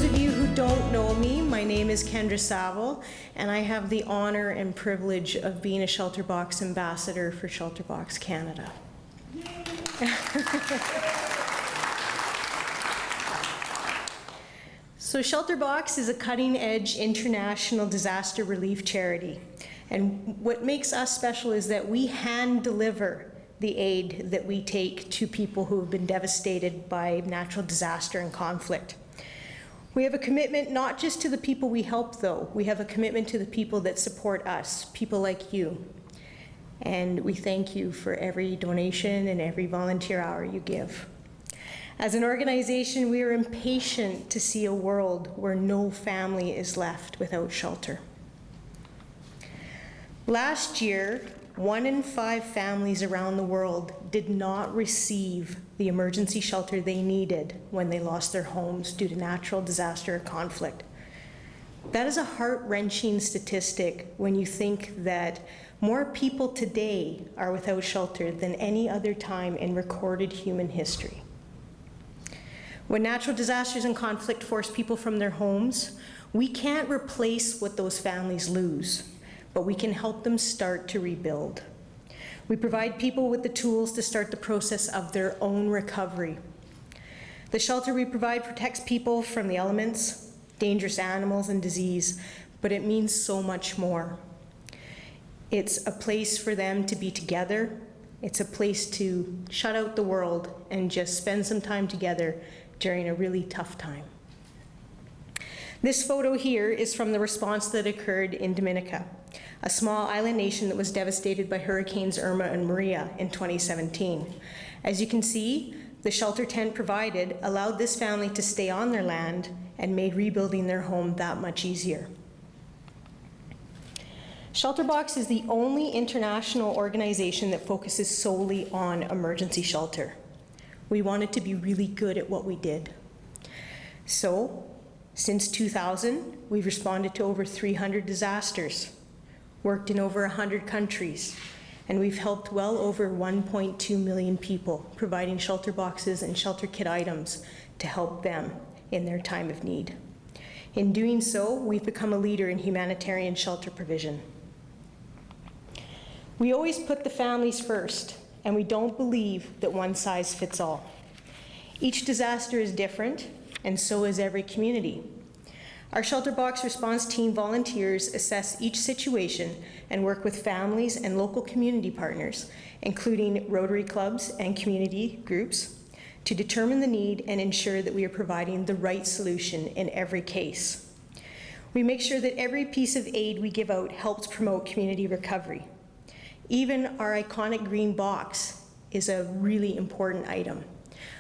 of you who don't know me, my name is Kendra Saville, and I have the honor and privilege of being a SHELTERBOX ambassador for SHELTERBOX Canada. So SHELTERBOX is a cutting-edge international disaster relief charity. And what makes us special is that we hand deliver the aid that we take to people who have been devastated by natural disaster and conflict. We have a commitment not just to the people we help, though. We have a commitment to the people that support us, people like you. And we thank you for every donation and every volunteer hour you give. As an organization, we are impatient to see a world where no family is left without shelter. Last year, 1 in 5 families around the world did not receive the emergency shelter they needed when they lost their homes due to natural disaster or conflict. That is a heart-wrenching statistic when you think that more people today are without shelter than any other time in recorded human history. When natural disasters and conflict force people from their homes, we can't replace what those families lose, but we can help them start to rebuild. We provide people with the tools to start the process of their own recovery. The shelter we provide protects people from the elements, dangerous animals, and disease, but it means so much more. It's a place for them to be together. It's a place to shut out the world and just spend some time together during a really tough time. This photo here is from the response that occurred in Dominica, a small island nation that was devastated by Hurricanes Irma and Maria in 2017. As you can see, the shelter tent provided allowed this family to stay on their land and made rebuilding their home that much easier. SHELTERBOX is the only international organization that focuses solely on emergency shelter. We wanted to be really good at what we did. So, since 2000, we've responded to over 300 disasters, worked in over 100 countries, and we've helped well over 1.2 million people, providing shelter boxes and shelter kit items to help them in their time of need. In doing so, we've become a leader in humanitarian shelter provision. We always put the families first, and we don't believe that one size fits all. Each disaster is different, and so is every community. Our SHELTERBOX response team volunteers assess each situation and work with families and local community partners, including Rotary clubs and community groups, to determine the need and ensure that we are providing the right solution in every case. We make sure that every piece of aid we give out helps promote community recovery. Even our iconic green box is a really important item.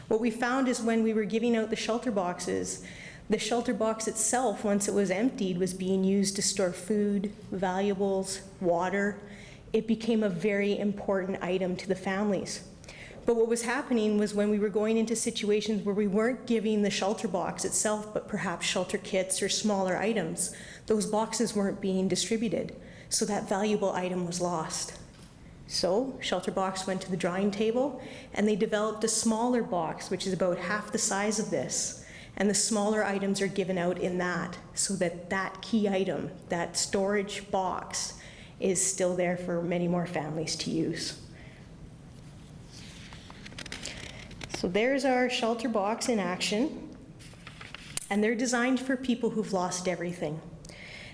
What we found is when we were giving out the shelter boxes, the shelter box itself, once it was emptied, was being used to store food, valuables, water. It became a very important item to the families. But what was happening was when we were going into situations where we weren't giving the shelter box itself, but perhaps shelter kits or smaller items, those boxes weren't being distributed, so that valuable item was lost. So SHELTERBOX went to the drawing table and they developed a smaller box, which is about half the size of this. And the smaller items are given out in that, so that that key item, that storage box, is still there for many more families to use. So there's our SHELTERBOX in action. And they're designed for people who've lost everything.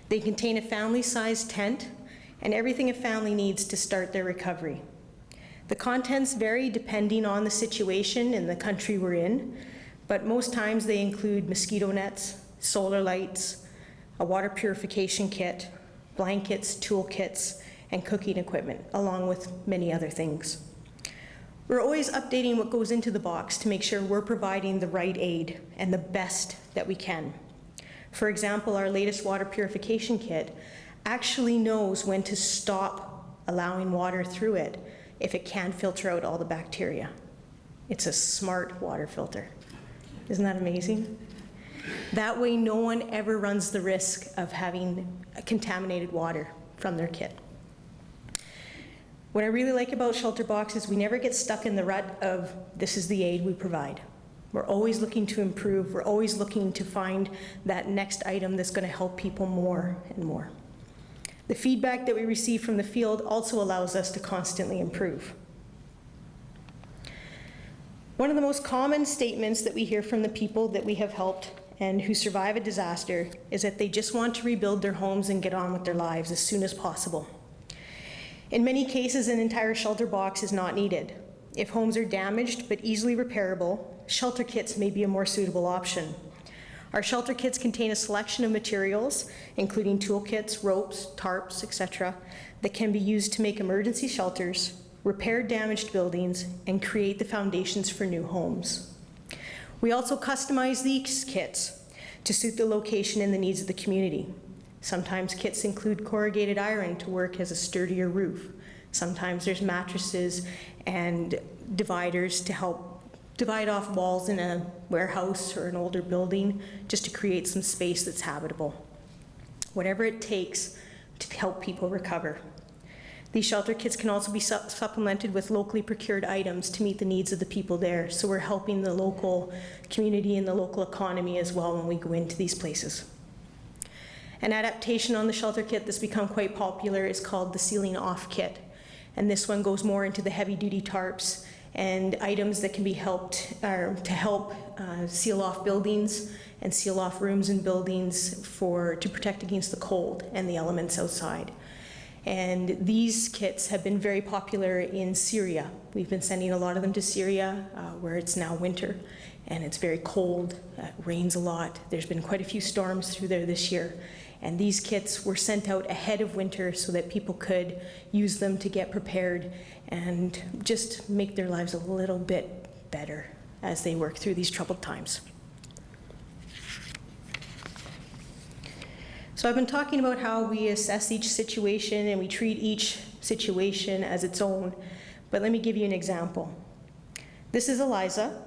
They contain a family-sized tent and everything a family needs to start their recovery. The contents vary depending on the situation and the country we're in, but most times they include mosquito nets, solar lights, a water purification kit, blankets, toolkits, and cooking equipment, along with many other things. We're always updating what goes into the box to make sure we're providing the right aid and the best that we can. For example, our latest water purification kit actually knows when to stop allowing water through it if it can't filter out all the bacteria. It's a smart water filter. Isn't that amazing? That way no one ever runs the risk of having contaminated water from their kit. What I really like about SHELTERBOX is we never get stuck in the rut of this is the aid we provide. We're always looking to improve. We're always looking to find that next item that's going to help people more and more. The feedback that we receive from the field also allows us to constantly improve. One of the most common statements that we hear from the people that we have helped and who survive a disaster is that they just want to rebuild their homes and get on with their lives as soon as possible. In many cases, an entire shelter box is not needed. If homes are damaged but easily repairable, shelter kits may be a more suitable option. Our shelter kits contain a selection of materials, including toolkits, ropes, tarps, etc., that can be used to make emergency shelters, repair damaged buildings, and create the foundations for new homes. We also customize these kits to suit the location and the needs of the community. Sometimes kits include corrugated iron to work as a sturdier roof. Sometimes there's mattresses and dividers to help divide off walls in a warehouse or an older building just to create some space that's habitable. Whatever it takes to help people recover. These shelter kits can also be supplemented with locally procured items to meet the needs of the people there. So we're helping the local community and the local economy as well when we go into these places. An adaptation on the shelter kit that's become quite popular is called the sealing off kit. And this one goes more into the heavy duty tarps and items that can be to help seal off buildings and seal off rooms and buildings to protect against the cold and the elements outside. And these kits have been very popular in Syria. We've been sending a lot of them to Syria, where it's now winter and it's very cold, rains a lot. There's been quite a few storms through there this year. And these kits were sent out ahead of winter so that people could use them to get prepared and just make their lives a little bit better as they work through these troubled times. So I've been talking about how we assess each situation and we treat each situation as its own, but let me give you an example. This is Eliza,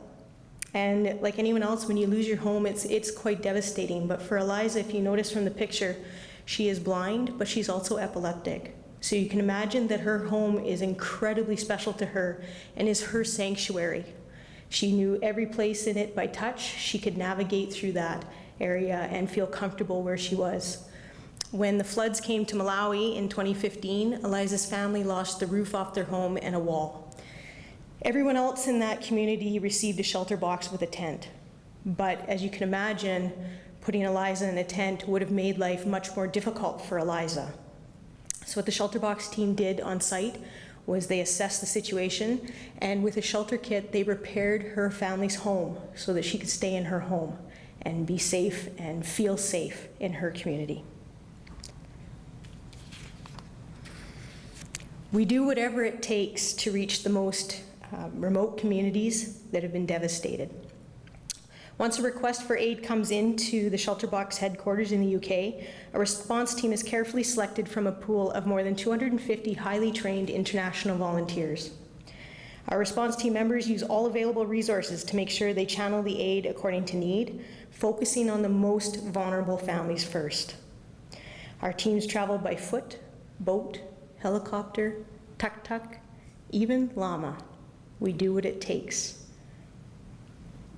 and like anyone else, when you lose your home, it's quite devastating, but for Eliza, if you notice from the picture, she is blind, but she's also epileptic. So you can imagine that her home is incredibly special to her and is her sanctuary. She knew every place in it by touch. She could navigate through that area and feel comfortable where she was. When the floods came to Malawi in 2015, Eliza's family lost the roof off their home and a wall. Everyone else in that community received a shelter box with a tent. But as you can imagine, putting Eliza in a tent would have made life much more difficult for Eliza. So what the SHELTERBOX team did on site was they assessed the situation, and with a shelter kit, they repaired her family's home so that she could stay in her home and be safe and feel safe in her community. We do whatever it takes to reach the most remote communities that have been devastated. Once a request for aid comes into the SHELTERBOX headquarters in the UK, a response team is carefully selected from a pool of more than 250 highly trained international volunteers. Our response team members use all available resources to make sure they channel the aid according to need, focusing on the most vulnerable families first. Our teams travel by foot, boat, helicopter, tuk-tuk, even llama. We do what it takes.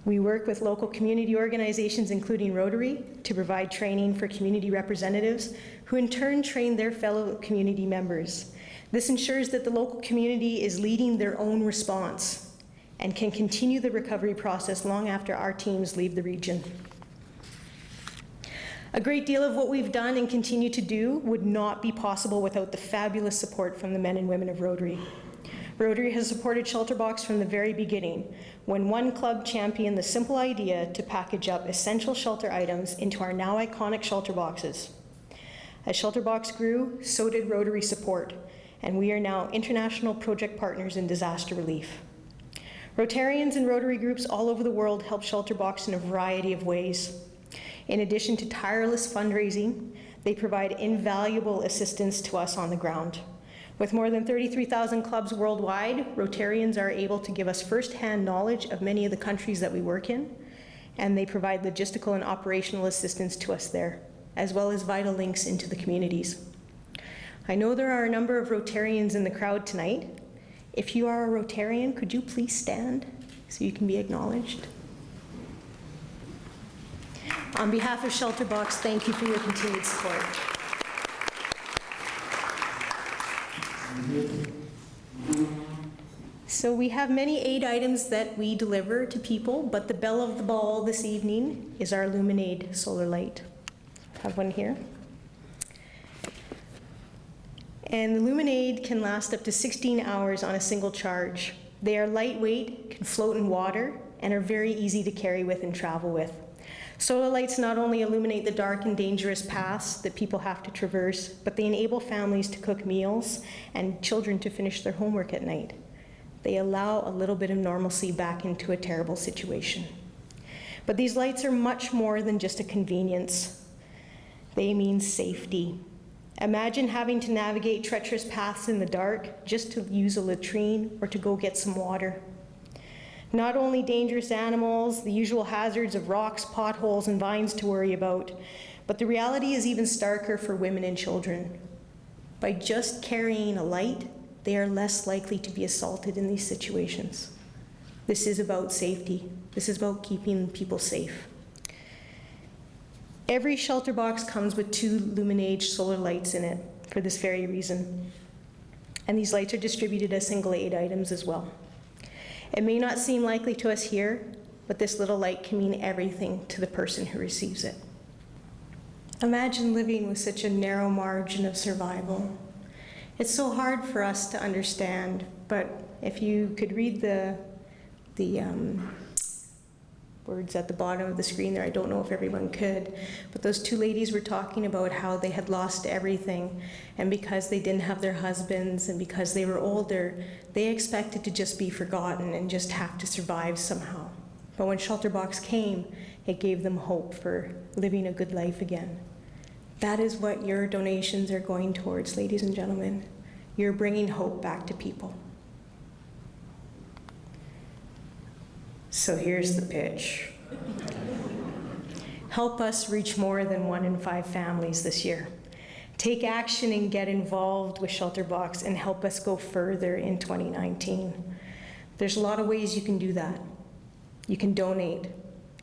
We work with local community organizations, including Rotary, to provide training for community representatives, who in turn train their fellow community members. This ensures that the local community is leading their own response and can continue the recovery process long after our teams leave the region. A great deal of what we've done and continue to do would not be possible without the fabulous support from the men and women of Rotary. Rotary has supported SHELTERBOX from the very beginning, when one club championed the simple idea to package up essential shelter items into our now iconic shelter boxes. As SHELTERBOX grew, so did Rotary support, and we are now international project partners in disaster relief. Rotarians and Rotary groups all over the world help SHELTERBOX in a variety of ways. In addition to tireless fundraising, they provide invaluable assistance to us on the ground. With more than 33,000 clubs worldwide, Rotarians are able to give us first-hand knowledge of many of the countries that we work in, and they provide logistical and operational assistance to us there, as well as vital links into the communities. I know there are a number of Rotarians in the crowd tonight. If you are a Rotarian, could you please stand so you can be acknowledged? On behalf of SHELTERBOX, thank you for your continued support. So we have many aid items that we deliver to people, but the belle of the ball this evening is our LUMINAID solar light. I have one here. And the LUMINAID can last up to 16 hours on a single charge. They are lightweight, can float in water, and are very easy to carry with and travel with. Solar lights not only illuminate the dark and dangerous paths that people have to traverse, but they enable families to cook meals and children to finish their homework at night. They allow a little bit of normalcy back into a terrible situation. But these lights are much more than just a convenience. They mean safety. Imagine having to navigate treacherous paths in the dark just to use a latrine or to go get some water. Not only dangerous animals, the usual hazards of rocks, potholes, and vines to worry about, but the reality is even starker for women and children. By just carrying a light, they are less likely to be assaulted in these situations. This is about safety. This is about keeping people safe. Every SHELTERBOX comes with 2 LUMINAID solar lights in it for this very reason. And these lights are distributed as single aid items as well. It may not seem likely to us here, but this little light can mean everything to the person who receives it. Imagine living with such a narrow margin of survival. It's so hard for us to understand, but if you could read the words at the bottom of the screen there, I don't know if everyone could, but those 2 ladies were talking about how they had lost everything, and because they didn't have their husbands and because they were older, they expected to just be forgotten and just have to survive somehow. But when SHELTERBOX came, it gave them hope for living a good life again. That is what your donations are going towards, ladies and gentlemen. You're bringing hope back to people. So here's the pitch. Help us reach more than 1 in 5 families this year. Take action and get involved with SHELTERBOX and help us go further in 2019. There's a lot of ways you can do that. You can donate.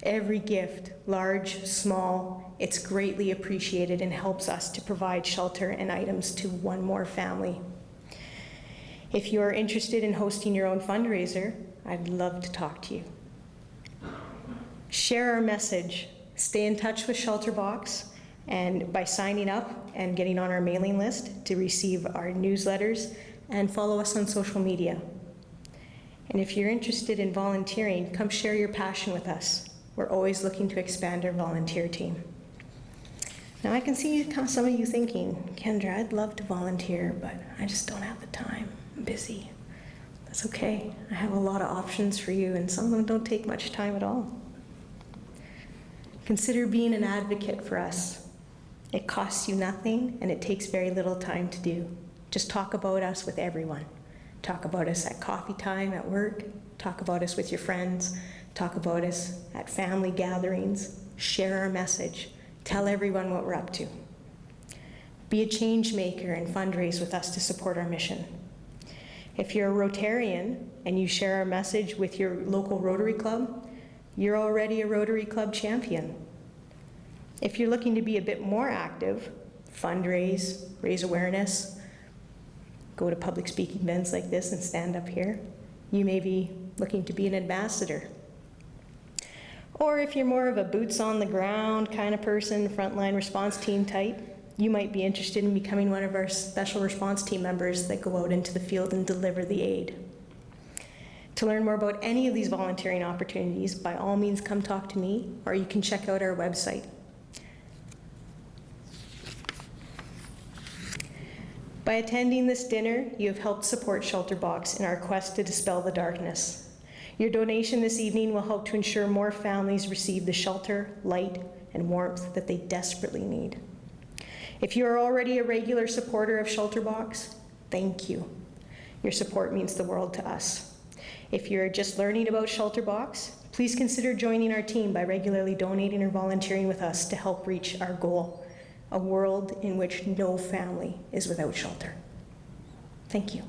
Every gift, large, small, it's greatly appreciated and helps us to provide shelter and items to 1 more family. If you're interested in hosting your own fundraiser, I'd love to talk to you. Share our message. Stay in touch with SHELTERBOX and by signing up and getting on our mailing list to receive our newsletters and follow us on social media. And if you're interested in volunteering, come share your passion with us. We're always looking to expand our volunteer team. Now I can see some of you thinking, Kendra, I'd love to volunteer, but I just don't have the time. I'm busy. That's okay. I have a lot of options for you, and some of them don't take much time at all. Consider being an advocate for us. It costs you nothing, and it takes very little time to do. Just talk about us with everyone. Talk about us at coffee time, at work. Talk about us with your friends. Talk about us at family gatherings. Share our message. Tell everyone what we're up to. Be a change maker and fundraise with us to support our mission. If you're a Rotarian and you share our message with your local Rotary Club, you're already a Rotary Club champion. If you're looking to be a bit more active, fundraise, raise awareness, go to public speaking events like this and stand up here, you may be looking to be an ambassador. Or if you're more of a boots on the ground kind of person, frontline response team type, you might be interested in becoming one of our special response team members that go out into the field and deliver the aid. To learn more about any of these volunteering opportunities, by all means come talk to me, or you can check out our website. By attending this dinner, you have helped support SHELTERBOX in our quest to dispel the darkness. Your donation this evening will help to ensure more families receive the shelter, light, and warmth that they desperately need. If you are already a regular supporter of SHELTERBOX, thank you. Your support means the world to us. If you're just learning about SHELTERBOX, please consider joining our team by regularly donating or volunteering with us to help reach our goal, a world in which no family is without shelter. Thank you.